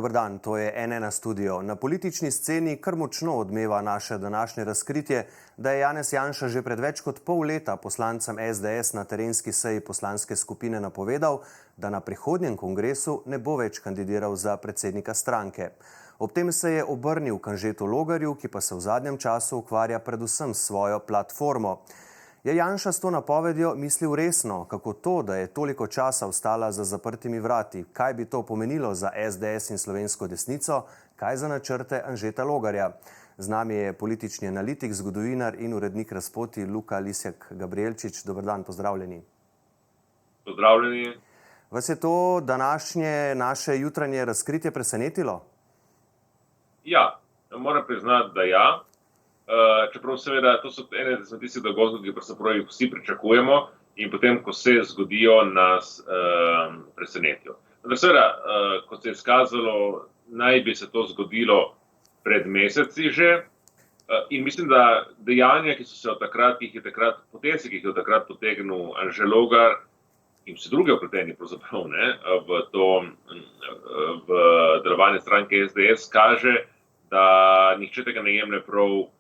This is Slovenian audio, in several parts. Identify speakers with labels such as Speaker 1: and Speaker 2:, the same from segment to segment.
Speaker 1: Dober dan, to je N1 studio. Na politični sceni kar močno odmeva naše današnje razkritje, da je Janez Janša že pred več kot pol leta poslancem SDS na terenski seji poslanske skupine napovedal, da na prihodnjem kongresu ne bo več kandidiral za predsednika stranke. Ob tem se je obrnil k Anžetu Logarju, ki pa se v zadnjem času ukvarja predvsem s svojo platformo. Je Janša s to napovedjo mislil resno, kako to, da je toliko časa ostala za zaprtimi vrati? Kaj bi to pomenilo za SDS in slovensko desnico? Kaj za načrte Anžeta Logarja? Z nami je politični analitik, zgodovinar in urednik Razpoti Luka Lisjak-Gabrielčič. Dober dan, pozdravljeni.
Speaker 2: Pozdravljeni.
Speaker 1: Vas je to današnje naše jutranje razkritje presenetilo?
Speaker 2: Ja, moram priznati, da ja. Čeprav seveda to so ene izmed tistih dogodkov, ki pravzaprav vsi pričakujemo in potem, ko se zgodijo, nas presenetijo. Vendar seveda, kot se je izkazalo, naj bi se to zgodilo pred meseci že, in mislim, da dejanja, ki so se potezi, ki jih je takrat potegnil Anže Logar in vsi drugi vpleteni pravzaprav v delovanje stranke SDS, kaže, da nihče tega ne jemlje prav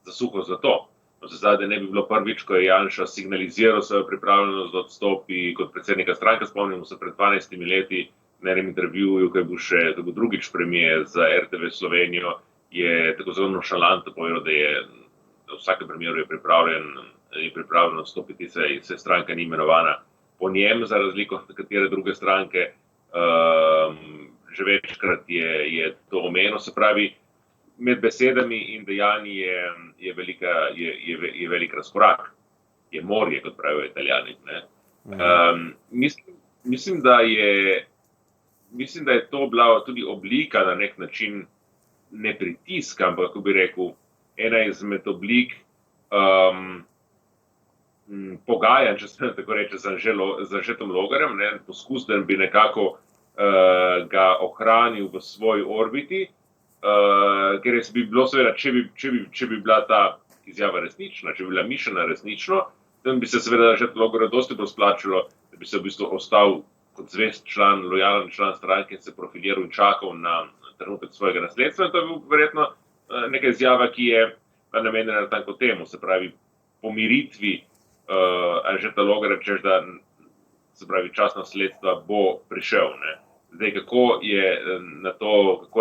Speaker 2: za suho za to. Zadnje ne bi bilo prvič, ko je Janša signaliziral svojo pripravljenost, da odstopi kot predsednika stranke. Spomnimo se pred 12 leti na enem intervjuju, ko je bil še drugič premier za RTV Slovenijo, je tako zelo nonšalantno povedal, da je v vsakem primeru je pripravljen odstopiti, se stranka ni imenovana po njem, za razliko od katere druge stranke. Že večkrat je to omenil, se pravi, med besedami in dejanji je velik razkorak. Je morje, kot pravijo Italijani. Mislim, da je to bila tudi oblika na nek način, ne pritiska, ampak, kako bi rekel, ena izmed oblik pogajanj, če se tako reče, z Anžetom Logarjem, poskus, da bi nekako ga ohranil v svoji orbiti. Ker bi bilo seveda, če bi bila ta izjava resnična, če bi bila mišljena resnično, potem bi se seveda Anžetu Logarju dosti bolj splačilo, da bi se v bistvu ostal kot zvest član, lojalen član stranke in se profiliral in čakal na trenutek svojega nasledstva. In to je bil verjetno neka izjava, ki je namenjena tanko temu, se pravi pomiritvi Anžeta Logarja, češ da se pravi čas nasledstva bo prišel. Zdaj, kako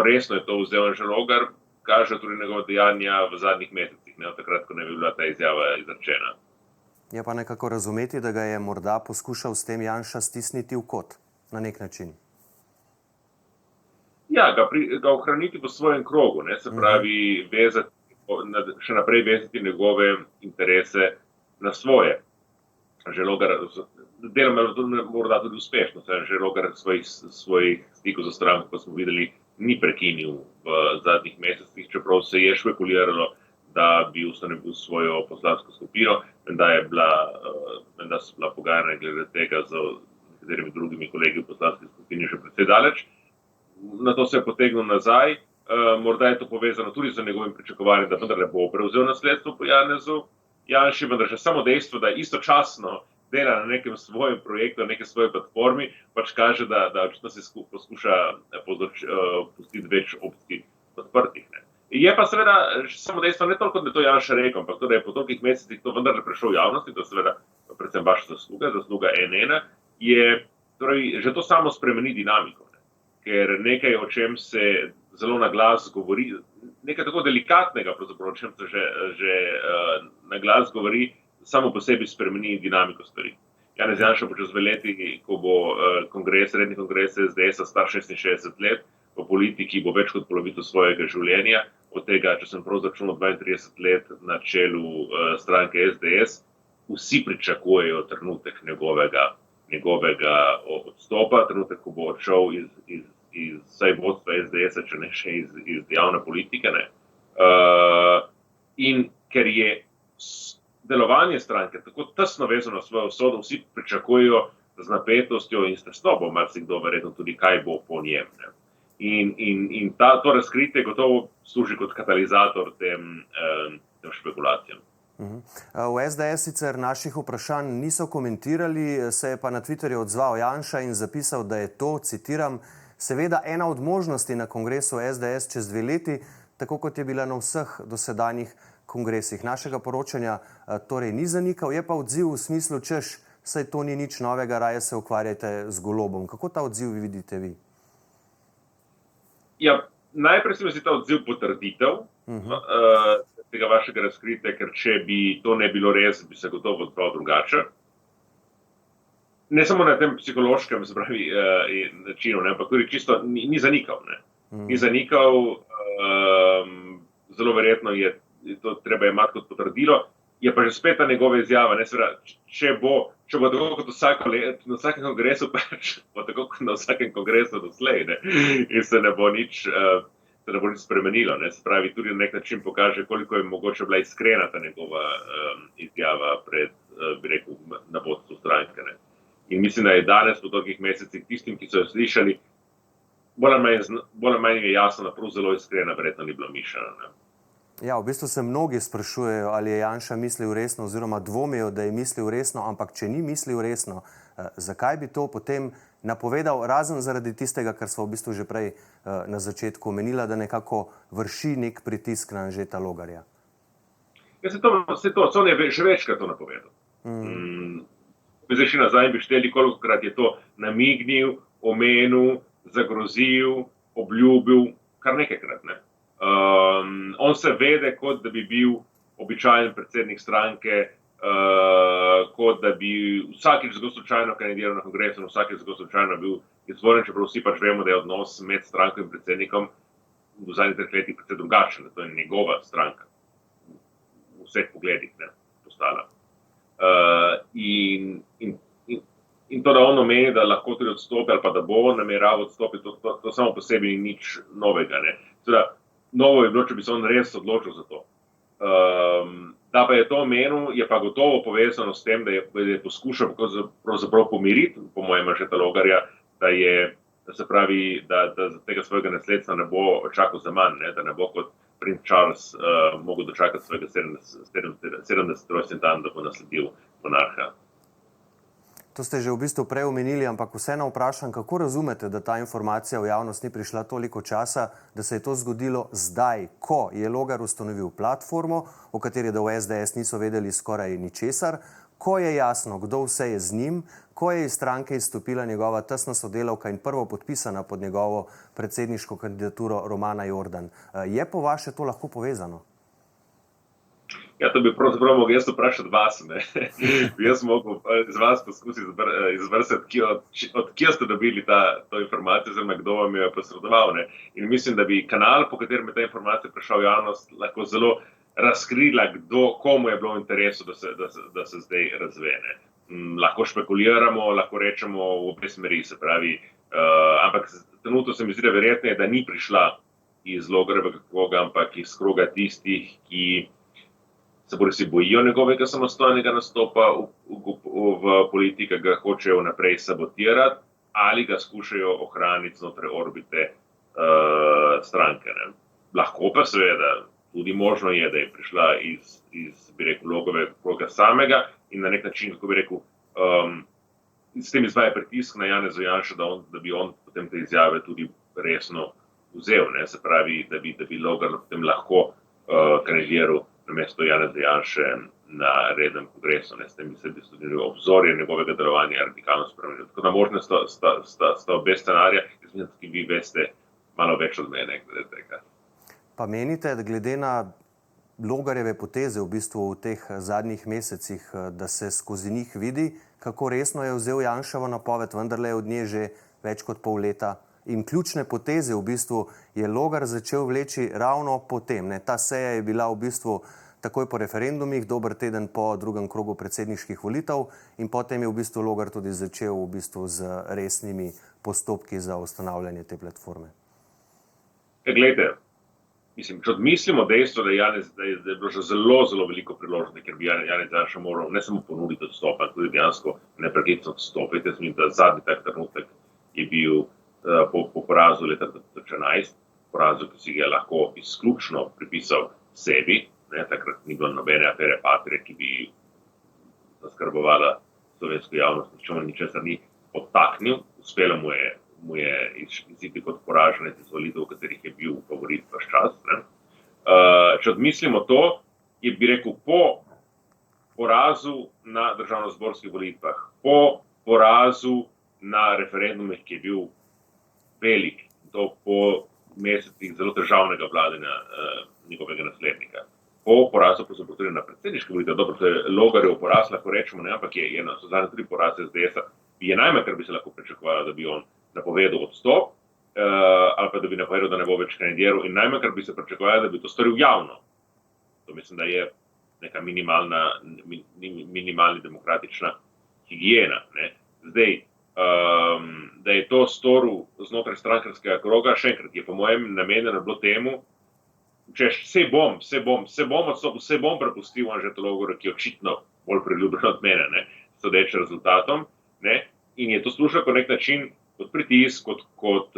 Speaker 2: resno je to vzel Anže Logar, kaže tudi njegova dejanja v zadnjih mesecih, od takrat, ko ne bi bila ta izjava izrečena.
Speaker 1: Je pa nekako razumeti, da ga je morda poskušal s tem Janša stisniti v kot, na nek način. Ja,
Speaker 2: ga ohraniti v svojem krogu, se pravi, še naprej vezati njegove interese na svoje. Anže Logar, deloma morda tudi uspešno, Anže Logar svojih stikov za stranko, kot smo videli, ni prekinil v zadnjih mesecih, čeprav se je špekuliralo, da bi ustanovil svojo poslansko skupino, menda so bila pogajanja glede tega z nekaterimi drugimi kolegi v poslanski skupini že precej daleč. Na to se je potegnil nazaj, morda je to povezano tudi z njegovim pričakovanjem, da vendar ne bo prevzel nasledstvo po Janezu Janši, vendar že samo dejstvo, da istočasno dela na nekem svojem projektu, na neki svoji platformi, pač kaže, da očitno se poskuša pustiti več opcij odprtih. Je pa seveda samo dejstvo, ne toliko, da je to Janša rekel, ampak to, da je po tolikih mesecih to vendar prešel v javnosti, to seveda predvsem vaša zasluga N1, je torej že to samo spremeni dinamiko. Ker nekaj, o čem se zelo na glas govori, nekaj tako delikatnega, pravzaprav, o čem se že na glas govori, samo po sebi spremeni dinamiko stvari. Janez Janša bo čez 2 leti, ko bo redni kongres SDS-a star 66 let, v politiki bo več kot polovico svojega življenja, od tega, če sem prav začel, 32 let na čelu stranke SDS, vsi pričakujejo trenutek njegovega odstopa, trenutek, ko bo odšel iz vsaj vodstva SDS-a, če ne še iz javne politike. In ker je delovanje stranke tako tesno vezano na svojo usodo, vsi pričakujejo z napetostjo in s tesnobo, marsikdo verjetno tudi, kaj bo po njem. In to razkritje gotovo služi kot katalizator tem špekulacijam.
Speaker 1: V SDS sicer naših vprašanj niso komentirali, se je pa na Twitterju odzval Janša in zapisal, da je to, citiram, seveda ena od možnosti na kongresu SDS čez 2 leti, tako kot je bila na vseh dosedanjih kongresih. Našega poročanja torej ni zanikal, je pa odziv v smislu, češ, saj to ni nič novega, raje se ukvarjajte z Golobom. Kako ta odziv vidite vi?
Speaker 2: Ja, najprej se mi zdi ta odziv potrditev tega vašega razkritja, ker če bi to ne bilo res, bi se gotovo odzval drugače. Ne samo na tem psihološkem, se pravi, načinu, ne, ampak tudi čisto ni zanikal. Ni zanikal, zelo verjetno je to treba imati kot potrdilo, je pa že spet ta njegova izjava, ne, če bo tako kot na vsakem kongresu, pač bo tako kot na vsakem kongresu doslej, ne, in se ne bo nič spremenilo, ne, se pravi, tudi na nek način pokaže, koliko je mogoče bila iskrena ta njegova izjava pred, bi rekel, na vodstvu stranke, ne. In mislim, da je danes po tolikih mesecih tistim, ki so jo slišali, bolj ali manj je jasno, da prav zelo iskrena verjetno ni bilo mišljeno.
Speaker 1: Ja, v bistvu se mnogi sprašujejo, ali je Janša mislil resno oziroma dvomijo, da je mislil resno, ampak če ni mislil resno, zakaj bi to potem napovedal, razen zaradi tistega, kar smo v bistvu že prej na začetku omenila, da nekako vrši nek pritisk na Anžeta Logarja?
Speaker 2: Ja, on je že večkrat to napovedal. Bi zdaj še nazaj bi šteli, kolikokrat je to namignil, omenil, zagrozil, obljubil, kar nekajkrat, ne. On se vede, kot da bi bil običajen predsednik stranke, kot da bi vsakič zelo slučajno kandidiral na kongresu, vsakič zelo slučajno bil izvoljen, čeprav vsi pač vemo, da je odnos med stranko in predsednikom v zadnjih 3 letih precej drugačen, da to je njegova stranka v vseh pogledih, ne, postala. In to, da on omeni, da lahko tudi odstopi ali pa da bo nameraval odstopiti, to samo po sebi ni nič novega, ne. Seveda, novo je bilo, če bi se on res odločil za to. Da pa je to omenil, je pa gotovo povezano s tem, da je poskušal pravzaprav pomiriti, po mojem, Anžeta Logarja, da se pravi, da tega svojega nasledstva ne bo čakal za manj, ne, da ne bo kot princ Charles mogel dočakati svojega 70. rojstni dan, da bo nasledil monarha.
Speaker 1: To ste že v bistvu prej omenili, ampak vseeno vprašam, kako razumete, da ta informacija v javnost ni prišla toliko časa, da se je to zgodilo zdaj, ko je Logar ustanovil platformo, o kateri da v SDS niso vedeli skoraj ničesar, ko je jasno, kdo vse je z njim, ko je iz stranke izstopila njegova tesna sodelavka in prvo podpisana pod njegovo predsedniško kandidaturo Romana Jordan. Je po vaše to lahko povezano?
Speaker 2: Ja, to bi pravzaprav mogel jaz vprašati vas, ne. Jaz mogel z vas poskusiti izvrstiti, od kje ste dobili to informacijo, oziroma kdo vam jo je posredoval, ne. In mislim, da bi kanal, po katerem je ta informacija prišla v javnost, lahko zelo razkrila, komu je bilo v interesu, da se zdaj razve, ne. Lahko špekuliramo, lahko rečemo v obe smeri, se pravi, ampak trenutno se mi zdi, da verjetno je, da ni prišla iz Logarjevega kroga, ampak iz kroga tistih, ki se bodisi bojijo njegovega samostojnega nastopa v politiki, ga hočejo naprej sabotirati ali ga skušajo ohraniti znotraj orbite stranke, ne. Lahko pa seveda, tudi možno je, da je prišla iz bi rekel, Logarjevega kroga samega in na nek način, kako bi rekel, s tem izvaja pritisk na Janeza Janšo, da bi on potem te izjave tudi resno vzel, ne. Se pravi, da bi Logar potem lahko kandidiral namesto Janeza Janše na rednem kongresu, ne, s tem se bi tudi obzorje njegovega delovanja radikalno spremenilo. Tako da možne sta obe scenarija, ki vi veste malo več od mene glede tega.
Speaker 1: Pa menite, da glede na Logarjeve poteze v bistvu v teh zadnjih mesecih, da se skozi njih vidi, kako resno je vzel Janševo napoved, vendarle je od nje že več kot pol leta. In ključne poteze v bistvu je Logar začel vleči ravno potem. Ta seja je bila v bistvu takoj po referendumih, dober teden po drugem krogu predsedniških volitev in potem je v bistvu Logar tudi začel v bistvu z resnimi postopki za ustanavljanje te platforme.
Speaker 2: Glejte, mislim, če odmislimo dejstvo, da je bilo že zelo, zelo veliko priložnosti, ker bi Janez Janša moral ne samo ponuditi odstop, ampak tudi dejansko nepreklicno odstopiti. Jaz mislim, da zadnji tak trenutek je bil po porazu leta 2011, porazu, ki si ga lahko izključno pripisal sebi, ne, takrat ni bilo nobene afere Patrie, ki bi zaskrbovala slovensko javnost, ničesar ni podtaknil, uspelo mu je mu je iziti kot poraženec iz volitev, v katerih je bil favorit vaš čas. Če odmislimo to, bi rekel, po porazu na državnozborskih volitvah, po porazu na referendumih, ki je bil velik, to po mesecih zelo težavnega vladanja njegovega naslednika, po porazu tudi na predsedniške volitve, dobro, to je Logarjev poraz, lahko rečemo, ne, ampak je na zadnje tudi poraz SDS-a, je najmanj, kar bi se lahko pričakovalo, da bi on napovedal odstop, ali pa da bi napovedal, da ne bo več kandidiral, in najmanj, kar bi se pričakovalo, da bi to storil javno. To mislim, da je neka minimalna demokratična higiena. Ne. Zdaj, da je to storil znotraj strankarskega kroga, še enkrat je po mojem namenjeno bilo temu, češ, se bom odstopil, se bom prepustil Anžetu Logarju, ki je očitno bolj priljubljen od mene, ne, sodeč rezultatom, ne, in je to slušal kot nek način, kot pritisk, kot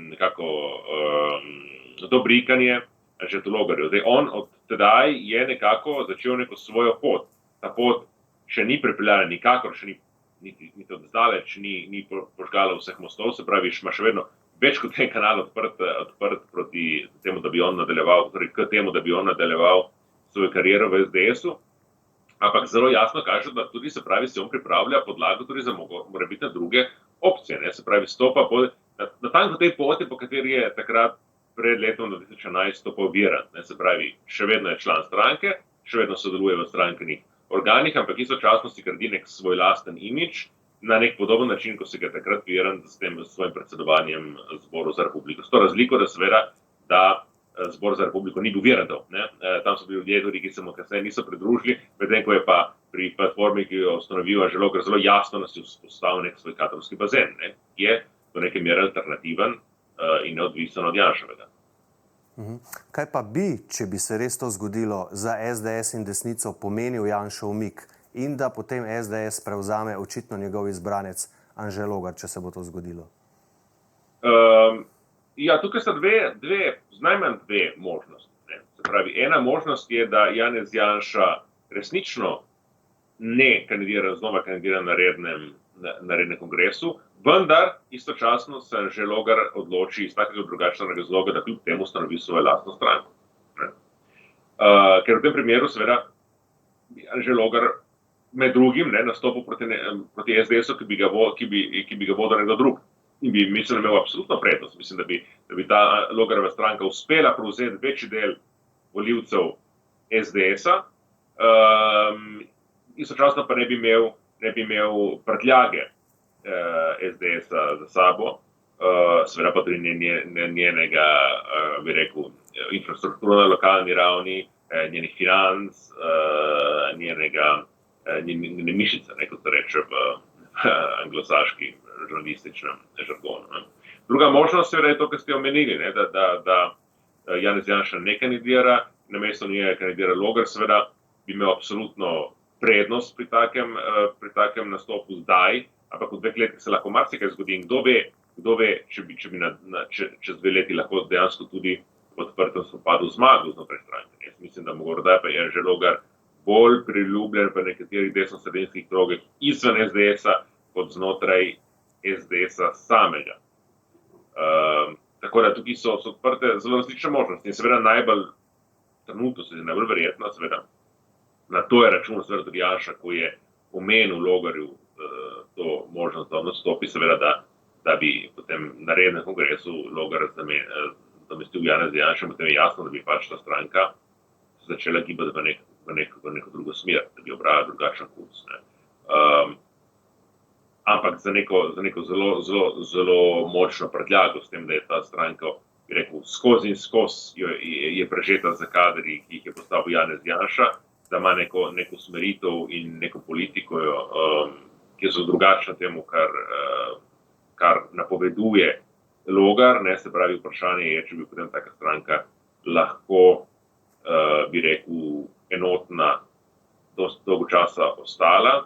Speaker 2: nekako dobrikanje Anžetu Logarju. Zdaj, on od tedaj je nekako začel neko svojo pot. Ta pot še ni pripeljala nikakor, še niti od zdaleč, ni požgala vseh mostov, se pravi, ima še vedno več kot en kanal odprt proti temu, da bi on nadaljeval, torej k temu, da bi on nadaljeval svojo kariero v SDS-u, ampak zelo jasno kaže, da tudi, se pravi, se on pripravlja podlago tudi za morebitne druge opcije, ne, se pravi, stopa na tanko tej poti, po kateri je takrat pred letom 2011 stopil Virant, ne, se pravi, še vedno je član stranke, še vedno sodeluje v strankenih organih, ampak istočasno si gradi nek svoj lasten imidž, na nek podoben način, ko se ga takrat Virant s tem svojim predsedovanjem Zboru za republiko. S to razliko, da seveda, da Zbor za republiko ni bil Virantov. Tam so bili ljudje tudi, ki se mu kasneje niso pridružili, medtem ko je pa pri platformi, ki jo ustanovil Anže Logar, zelo jasno nas je vzpostavil nek svoj kadrovski bazen, ne, ki je do neke mere alternativen in neodvisen od Janševega.
Speaker 1: Kaj pa bi, če bi se res to zgodilo, za SDS in desnico pomenil Janšev umik in da potem SDS prevzame očitno njegov izbranec Anže Logar, če se bo to zgodilo?
Speaker 2: Ja, tukaj sta najmanj dve možnosti. Ne. Se pravi, ena možnost je, da Janez Janša resnično ne znova kandidira na rednem kongresu, vendar istočasno se Anže Logar odloči iz takega drugačnega razloga, da kljub temu ustanovi svojo lastno stranko. Ker v tem primeru seveda Anže Logar med drugim nastopil proti SDS-u, ki bi ga vodil nekdo drug. In bi, mislim, imel absolutno prednost. Mislim, da bi ta Logarjeva stranka uspela prevzeti večji del volivcev SDS-a, istočasno pa ne bi imel prtljage SDS-a za sabo, seveda pa tudi njenega, bi rekel, infrastruktura na lokalni ravni, njenih financ, njene mišice, kot se reče v anglosaški žurnalističnem žargonu. Druga možnost seveda je to, kar ste omenili, da Janez Janša ne kandidira, namesto njega kandidira Logar, seveda bi imel absolutno prednost pri takem nastopu zdaj, ampak v 2 letih se lahko marsikaj zgodi in kdo ve, če bi čez 2 leti lahko dejansko tudi v odprtem spopadu zmagal znotraj stranke. Jaz mislim, da morda pa je Anže Logar bolj priljubljen v nekaterih desnosredinskih krogih izven SDS-a kot znotraj SDS-a samega. Tako da tukaj so odprte zelo različne možnosti in seveda najbolj verjetno, seveda, na to je računal seveda tudi Janša, ko je omenil Logarju to možnost, da on odstopi, seveda, da bi potem na rednem kongresu Logar zamestil Janeza Janše, potem je jasno, da bi pač ta stranka začela gibati v neko drugo smer, da bi obrala drugačen kurs. Ampak za neko zelo močno prtljago s tem, da je ta stranka, bi rekel, skozi in skozi je prežeta za kadri, ki jih je postavil Janez Janša, da ima neko usmeritev in neko politiko, ki je zelo drugačna temu, kar napoveduje Logar, se pravi, vprašanje je, če bi potem taka stranka lahko, bi rekel, enotna dosti dolgo časa ostala,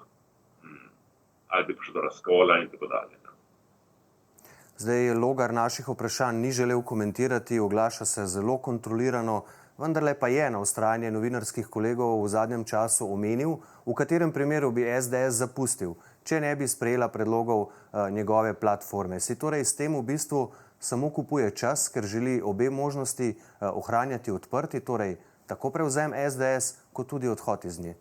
Speaker 2: ali bi prišlo do razkola in tako dalje.
Speaker 1: Zdaj, Logar naših vprašanj ni želel komentirati, oglaša se zelo kontrolirano, vendarle pa je na vztrajanje novinarskih kolegov v zadnjem času omenil, v katerem primeru bi SDS zapustil, če ne bi sprejela predlogov njegove platforme. Si torej s tem v bistvu samo kupuje čas, ker želi obe možnosti ohranjati odprti, torej tako prevzem SDS, kot tudi odhod iz nje?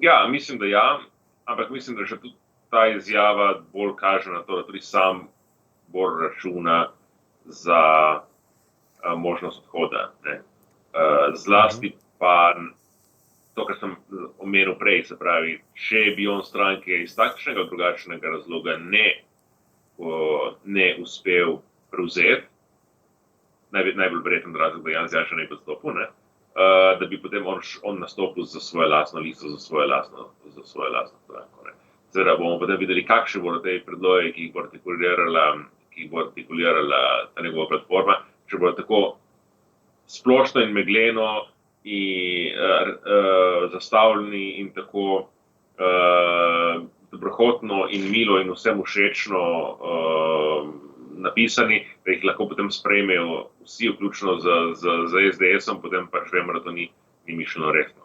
Speaker 2: Ja, mislim, da ja, ampak mislim, da že tudi ta izjava bolj kaže na to, da tudi sam bolj računa za možnost odhoda. Ne. Zlasti pa to, kar sem omenil prej, se pravi, če bi on stranke iz takšnega drugačnega razloga ne uspel prevzeti, najbolj verjeten razlog, da Janez Janša ne bi odstopil, da bi potem on nastopil za svojo lastno listo, za svojo lastno stranko. Seveda bomo potem videli, kakšne bodo te predloge, ki jih bo artikulirala ta njegova platforma, če bodo tako splošno in megleno in zastavljeni in tako dobrohotno in milo in vsem všečno napisani, da jih lahko potem sprejmejo vsi, vključno z SDS-om, potem pač vemo, da to ni mišljeno resno.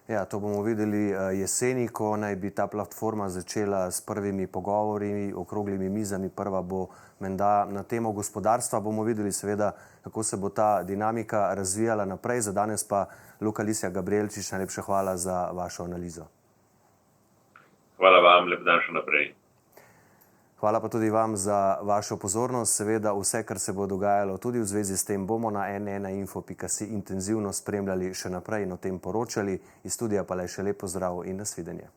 Speaker 1: Ja, to bomo videli jeseni, ko naj bi ta platforma začela s prvimi pogovori, okroglimi mizami. Prva bo menda na temo gospodarstva. Bomo videli seveda, kako se bo ta dinamika razvijala naprej. Za danes pa Luka Lisjak Gabrijelčič, najlepša hvala za vašo analizo.
Speaker 2: Hvala vam, lep dan še naprej.
Speaker 1: Hvala pa tudi vam za vašo pozornost. Seveda vse, kar se bo dogajalo tudi v zvezi s tem, bomo na n1info.si intenzivno spremljali še naprej in o tem poročali. Iz studija pa le še lep pozdrav in nasvidenje.